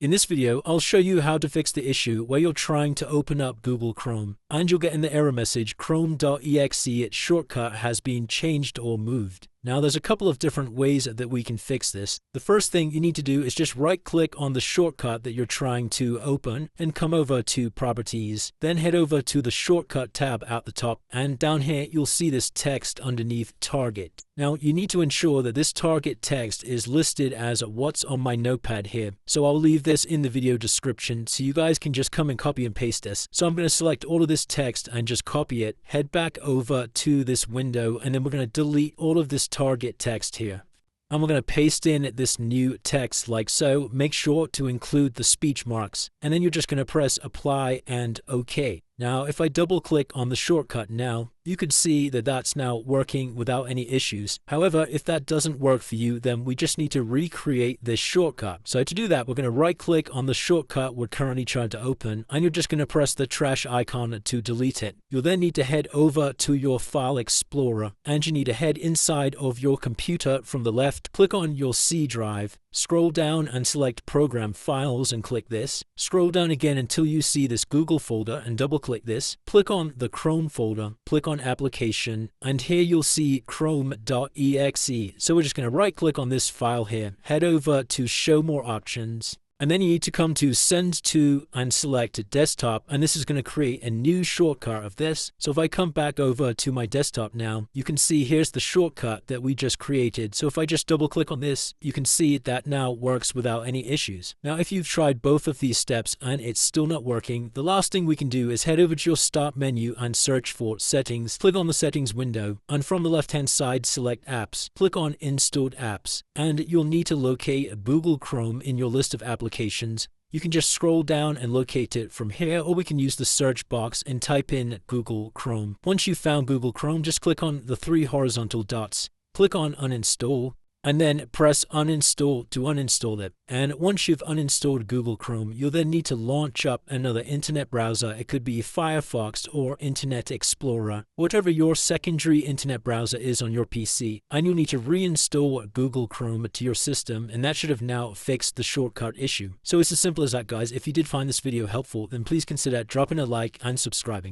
In this video, I'll show you how to fix the issue where you're trying to open up Google Chrome and you'll get in the error message chrome.exe shortcut has been changed or moved. Now there's a couple of different ways that we can fix this. The first thing you need to do is just right click on the shortcut that you're trying to open and come over to properties. Then head over to the shortcut tab at the top and down here you'll see this text underneath target. Now you need to ensure that this target text is listed as what's on my notepad here. So I'll leave this in the video description so you guys can just come and copy and paste this. So I'm going to select all of this text and just copy it, head back over to this window, and then we're going to delete all of this target text here. And we're going to paste in this new text like so. Make sure to include the speech marks. And then you're just going to press apply and OK. Now, if I double click on the shortcut now, you could see that that's now working without any issues. However, if that doesn't work for you, then we just need to recreate this shortcut. So to do that, we're going to right click on the shortcut we're currently trying to open, and you're just going to press the trash icon to delete it. You'll then need to head over to your File Explorer, and you need to head inside of your computer from the left, click on your C drive, scroll down and select Program Files and click this. Scroll down again until you see this Google folder and double click this. Click on the Chrome folder, click on Application, and here you'll see chrome.exe. So we're just going to right click on this file here, head over to Show More Options, and then you need to come to Send To and select Desktop, and this is going to create a new shortcut of this. So if I come back over to my desktop now, you can see here's the shortcut that we just created. So if I just double click on this, you can see that now works without any issues. Now if you've tried both of these steps and it's still not working, the last thing we can do is head over to your Start menu and search for Settings. Click on the Settings window, and from the left hand side select Apps. Click on Installed Apps, and you'll need to locate Google Chrome in your list of applications. You can just scroll down and locate it from here, or we can use the search box and type in Google Chrome. Once you've found Google Chrome, just click on the three horizontal dots, click on Uninstall, and then press Uninstall to uninstall it. And once you've uninstalled Google Chrome, you'll then need to launch up another internet browser. It could be Firefox or Internet Explorer, whatever your secondary internet browser is on your PC. And you'll need to reinstall Google Chrome to your system, and that should have now fixed the shortcut issue. So it's as simple as that, guys. If you did find this video helpful, then please consider dropping a like and subscribing.